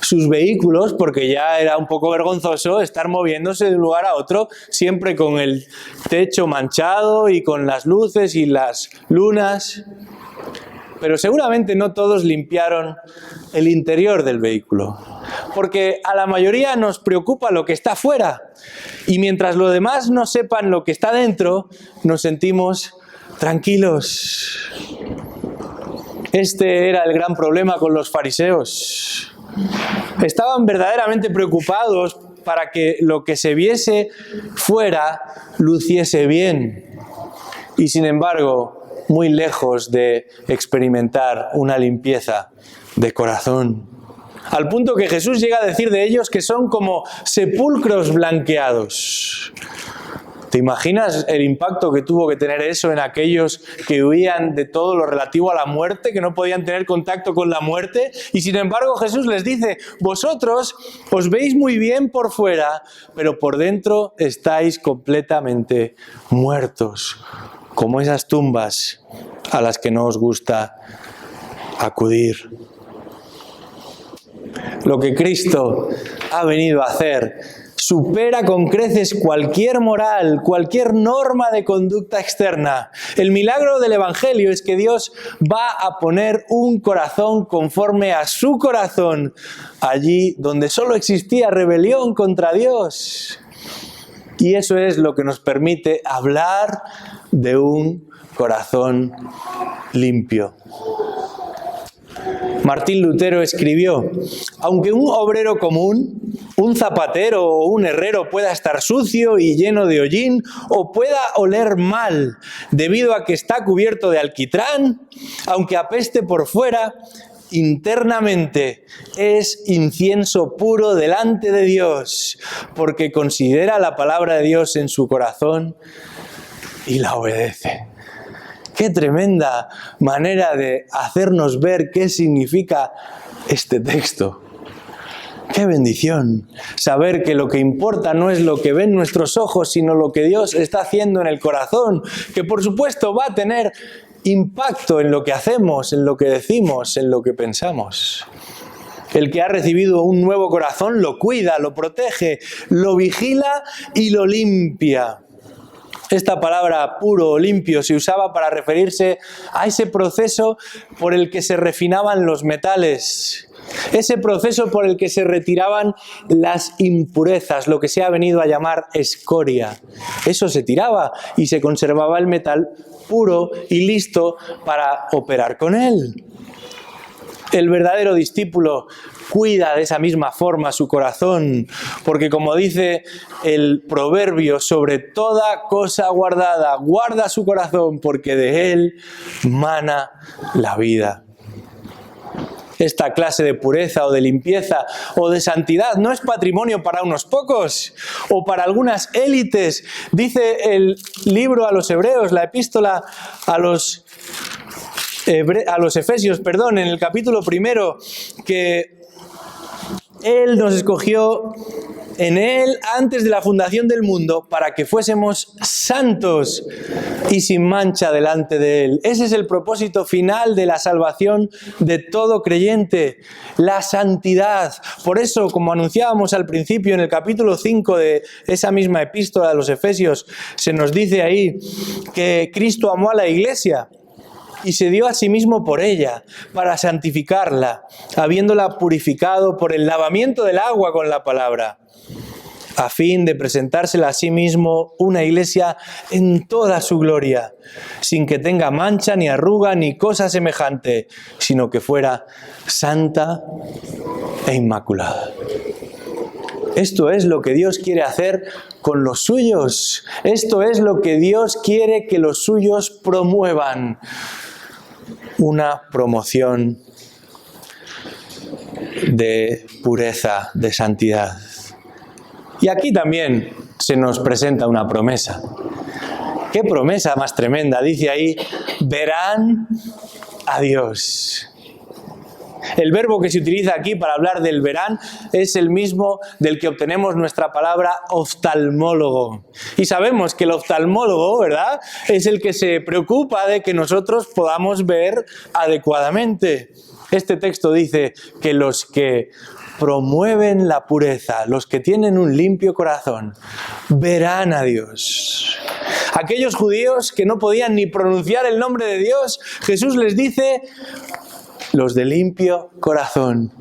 sus vehículos, porque ya era un poco vergonzoso estar moviéndose de un lugar a otro, siempre con el techo manchado y con las luces y las lunas. Pero seguramente no todos limpiaron el interior del vehículo, porque a la mayoría nos preocupa lo que está afuera, y mientras los demás no sepan lo que está dentro, nos sentimos tranquilos. Este era el gran problema con los fariseos. Estaban verdaderamente preocupados para que lo que se viese fuera luciese bien, y sin embargo, muy lejos de experimentar una limpieza de corazón. Al punto que Jesús llega a decir de ellos que son como sepulcros blanqueados. ¿Te imaginas el impacto que tuvo que tener eso en aquellos que huían de todo lo relativo a la muerte, que no podían tener contacto con la muerte? Y sin embargo Jesús les dice, vosotros os veis muy bien por fuera, pero por dentro estáis completamente muertos, como esas tumbas a las que no os gusta acudir. Lo que Cristo ha venido a hacer supera con creces cualquier moral, cualquier norma de conducta externa. El milagro del Evangelio es que Dios va a poner un corazón conforme a su corazón, allí donde solo existía rebelión contra Dios. Y eso es lo que nos permite hablar de un corazón limpio. Martín Lutero escribió, aunque un obrero común, un zapatero o un herrero pueda estar sucio y lleno de hollín o pueda oler mal debido a que está cubierto de alquitrán, aunque apeste por fuera, internamente es incienso puro delante de Dios, porque considera la palabra de Dios en su corazón y la obedece. ¡Qué tremenda manera de hacernos ver qué significa este texto! ¡Qué bendición! Saber que lo que importa no es lo que ven nuestros ojos, sino lo que Dios está haciendo en el corazón, que por supuesto va a tener impacto en lo que hacemos, en lo que decimos, en lo que pensamos. El que ha recibido un nuevo corazón lo cuida, lo protege, lo vigila y lo limpia. Esta palabra puro o limpio se usaba para referirse a ese proceso por el que se refinaban los metales, ese proceso por el que se retiraban las impurezas, lo que se ha venido a llamar escoria. Eso se tiraba y se conservaba el metal puro y listo para operar con él. El verdadero discípulo cuida de esa misma forma su corazón, porque como dice el proverbio, sobre toda cosa guardada, guarda su corazón, porque de él mana la vida. Esta clase de pureza o de limpieza o de santidad no es patrimonio para unos pocos o para algunas élites. Dice el libro a los Hebreos, la epístola a los Efesios, en el capítulo 1, que Él nos escogió en Él antes de la fundación del mundo para que fuésemos santos y sin mancha delante de Él. Ese es el propósito final de la salvación de todo creyente, la santidad. Por eso, como anunciábamos al principio en el capítulo 5 de esa misma epístola de los Efesios, se nos dice ahí que Cristo amó a la iglesia y se dio a sí mismo por ella, para santificarla, habiéndola purificado por el lavamiento del agua con la palabra, a fin de presentársela a sí mismo una iglesia en toda su gloria, sin que tenga mancha, ni arruga, ni cosa semejante, sino que fuera santa e inmaculada. Esto es lo que Dios quiere hacer con los suyos. Esto es lo que Dios quiere que los suyos promuevan. Una promoción de pureza, de santidad. Y aquí también se nos presenta una promesa. ¿Qué promesa más tremenda? Dice ahí, verán a Dios. El verbo que se utiliza aquí para hablar del verán es el mismo del que obtenemos nuestra palabra oftalmólogo. Y sabemos que el oftalmólogo, ¿verdad?, es el que se preocupa de que nosotros podamos ver adecuadamente. Este texto dice que los que promueven la pureza, los que tienen un limpio corazón, verán a Dios. Aquellos judíos que no podían ni pronunciar el nombre de Dios, Jesús les dice: los de limpio corazón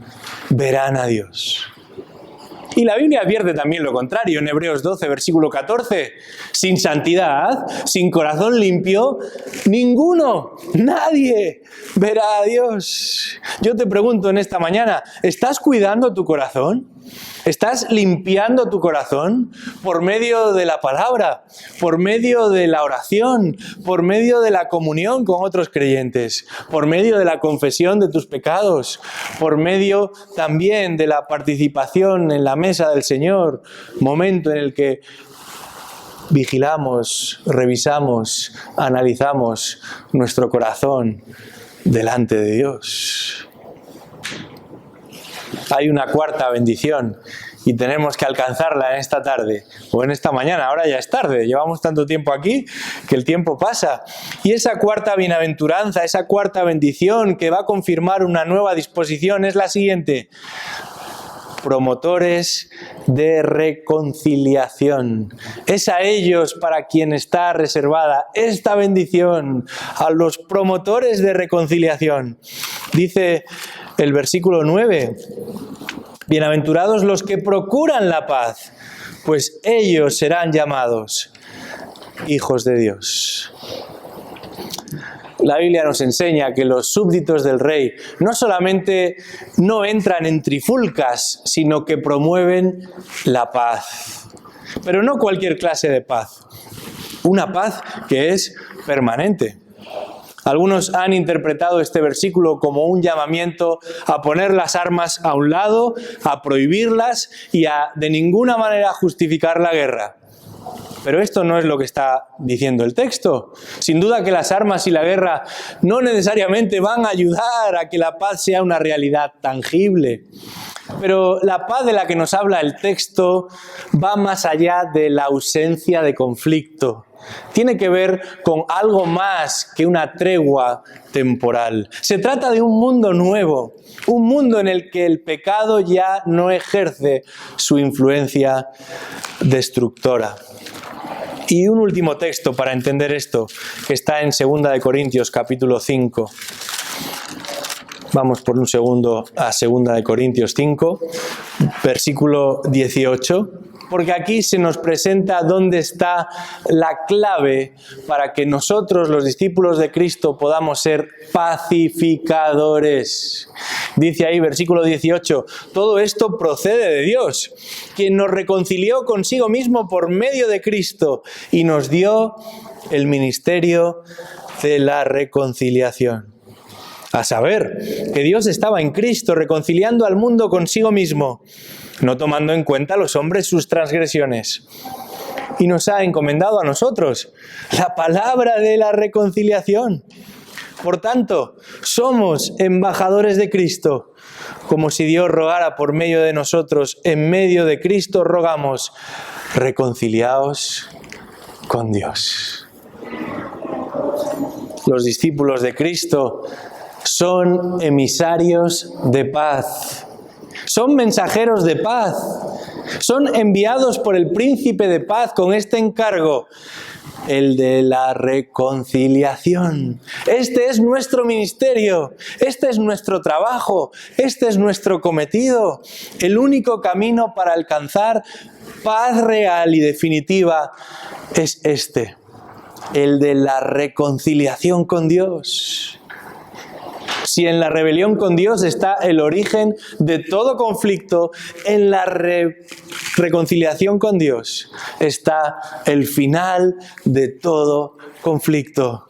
verán a Dios. Y la Biblia advierte también lo contrario, en Hebreos 12, versículo 14. Sin santidad, sin corazón limpio, ninguno, nadie verá a Dios. Yo te pregunto en esta mañana, ¿estás cuidando tu corazón? ¿Estás limpiando tu corazón por medio de la palabra, por medio de la oración, por medio de la comunión con otros creyentes, por medio de la confesión de tus pecados, por medio también de la participación en la mesa del Señor, momento en el que vigilamos, revisamos, analizamos nuestro corazón delante de Dios? Hay una cuarta bendición y tenemos que alcanzarla en esta tarde o en esta mañana. Ahora ya es tarde, llevamos tanto tiempo aquí que el tiempo pasa. Y esa cuarta bienaventuranza, esa cuarta bendición que va a confirmar una nueva disposición es la siguiente: promotores de reconciliación. Es a ellos para quien está reservada esta bendición, a los promotores de reconciliación. Dice el versículo 9: bienaventurados los que procuran la paz, pues ellos serán llamados hijos de Dios. La Biblia nos enseña que los súbditos del rey no solamente no entran en trifulcas, sino que promueven la paz. Pero no cualquier clase de paz, una paz que es permanente. Algunos han interpretado este versículo como un llamamiento a poner las armas a un lado, a prohibirlas y a de ninguna manera justificar la guerra. Pero esto no es lo que está diciendo el texto. Sin duda que las armas y la guerra no necesariamente van a ayudar a que la paz sea una realidad tangible. Pero la paz de la que nos habla el texto va más allá de la ausencia de conflicto. Tiene que ver con algo más que una tregua temporal. Se trata de un mundo nuevo, un mundo en el que el pecado ya no ejerce su influencia destructora. Y un último texto para entender esto, que está en 2 Corintios capítulo 5. Vamos por un segundo a 2 Corintios 5, versículo 18, porque aquí se nos presenta dónde está la clave para que nosotros, los discípulos de Cristo, podamos ser pacificadores. Dice ahí, versículo 18, todo esto procede de Dios, quien nos reconcilió consigo mismo por medio de Cristo y nos dio el ministerio de la reconciliación. A saber, que Dios estaba en Cristo reconciliando al mundo consigo mismo, no tomando en cuenta a los hombres sus transgresiones. Y nos ha encomendado a nosotros la palabra de la reconciliación. Por tanto, somos embajadores de Cristo, como si Dios rogara por medio de nosotros. En medio de Cristo rogamos, reconciliaos con Dios. Los discípulos de Cristo son emisarios de paz, son mensajeros de paz, son enviados por el príncipe de paz con este encargo, el de la reconciliación. Este es nuestro ministerio, este es nuestro trabajo, este es nuestro cometido. El único camino para alcanzar paz real y definitiva es este, el de la reconciliación con Dios. Si en la rebelión con Dios está el origen de todo conflicto, en la reconciliación con Dios está el final de todo conflicto.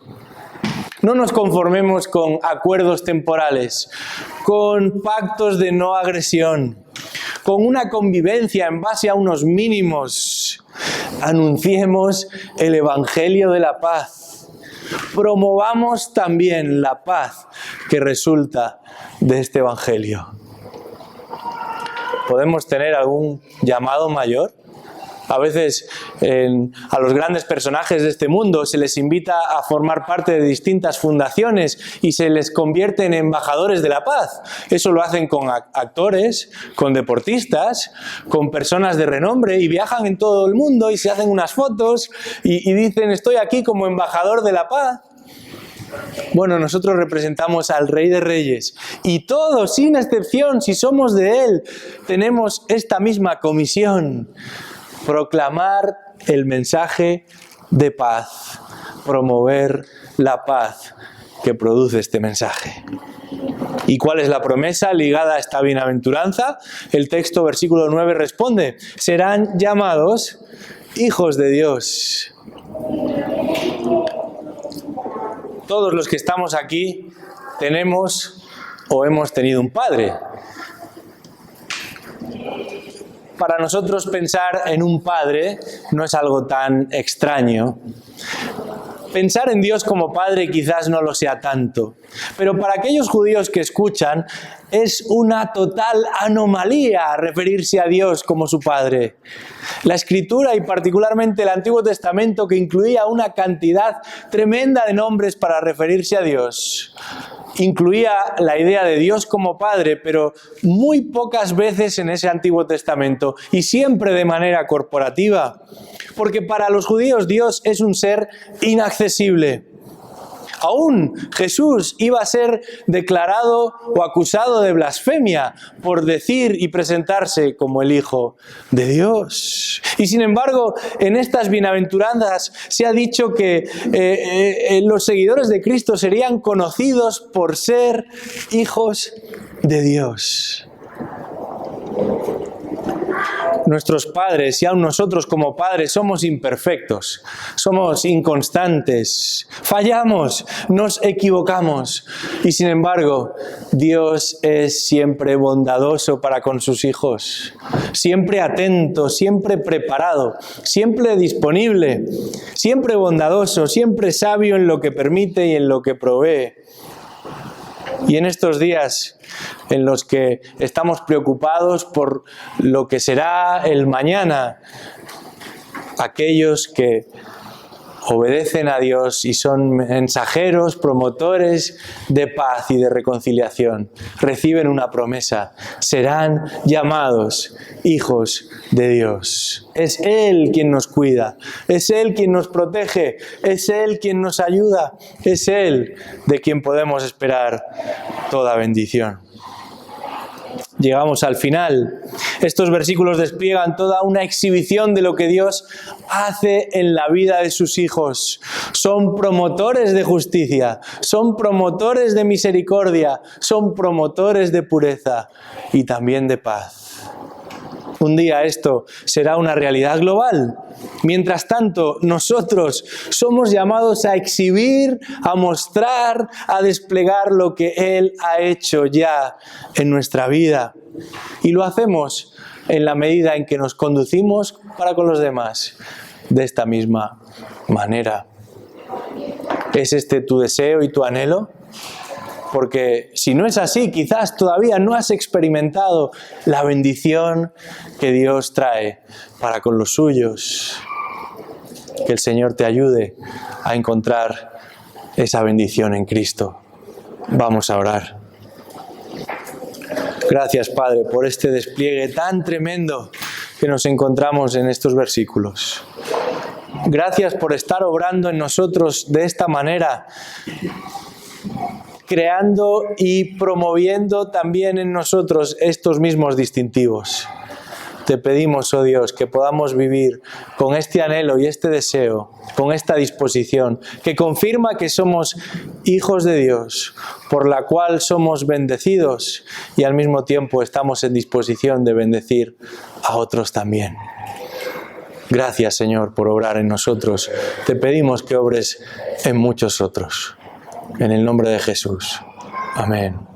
No nos conformemos con acuerdos temporales, con pactos de no agresión, con una convivencia en base a unos mínimos. Anunciemos el Evangelio de la paz. Promovamos también la paz que resulta de este Evangelio. ¿Podemos tener algún llamado mayor? A veces a los grandes personajes de este mundo se les invita a formar parte de distintas fundaciones y se les convierte en embajadores de la paz. Eso lo hacen con actores, con deportistas, con personas de renombre, y viajan en todo el mundo y se hacen unas fotos y dicen: estoy aquí como embajador de la paz. Bueno, nosotros representamos al Rey de Reyes y todos, sin excepción, si somos de Él, tenemos esta misma comisión: proclamar el mensaje de paz, promover la paz que produce este mensaje. ¿Y cuál es la promesa ligada a esta bienaventuranza? El texto, versículo 9, responde: serán llamados hijos de Dios. Todos los que estamos aquí tenemos o hemos tenido un padre. Para nosotros pensar en un padre no es algo tan extraño. Pensar en Dios como Padre quizás no lo sea tanto, pero para aquellos judíos que escuchan es una total anomalía referirse a Dios como su Padre. La Escritura, y particularmente el Antiguo Testamento, que incluía una cantidad tremenda de nombres para referirse a Dios, incluía la idea de Dios como Padre, pero muy pocas veces en ese Antiguo Testamento, y siempre de manera corporativa. Porque para los judíos Dios es un ser inaccesible. Aún Jesús iba a ser declarado o acusado de blasfemia por decir y presentarse como el Hijo de Dios. Y sin embargo, en estas bienaventuranzas se ha dicho que los seguidores de Cristo serían conocidos por ser hijos de Dios. Nuestros padres, y aún nosotros como padres, somos imperfectos, somos inconstantes, fallamos, nos equivocamos. Y sin embargo, Dios es siempre bondadoso para con sus hijos, siempre atento, siempre preparado, siempre disponible, siempre bondadoso, siempre sabio en lo que permite y en lo que provee. Y en estos días en los que estamos preocupados por lo que será el mañana, aquellos que obedecen a Dios y son mensajeros, promotores de paz y de reconciliación, reciben una promesa: serán llamados hijos de Dios. Es Él quien nos cuida, es Él quien nos protege, es Él quien nos ayuda, es Él de quien podemos esperar toda bendición. Llegamos al final. Estos versículos despliegan toda una exhibición de lo que Dios hace en la vida de sus hijos. Son promotores de justicia, son promotores de misericordia, son promotores de pureza y también de paz. Un día esto será una realidad global. Mientras tanto, nosotros somos llamados a exhibir, a mostrar, a desplegar lo que Él ha hecho ya en nuestra vida. Y lo hacemos en la medida en que nos conducimos para con los demás de esta misma manera. ¿Es este tu deseo y tu anhelo? Porque si no es así, quizás todavía no has experimentado la bendición que Dios trae para con los suyos. Que el Señor te ayude a encontrar esa bendición en Cristo. Vamos a orar. Gracias, Padre, por este despliegue tan tremendo que nos encontramos en estos versículos. Gracias por estar obrando en nosotros de esta manera, creando y promoviendo también en nosotros estos mismos distintivos. Te pedimos, oh Dios, que podamos vivir con este anhelo y este deseo, con esta disposición, que confirma que somos hijos de Dios, por la cual somos bendecidos y al mismo tiempo estamos en disposición de bendecir a otros también. Gracias, Señor, por obrar en nosotros. Te pedimos que obres en muchos otros. En el nombre de Jesús. Amén.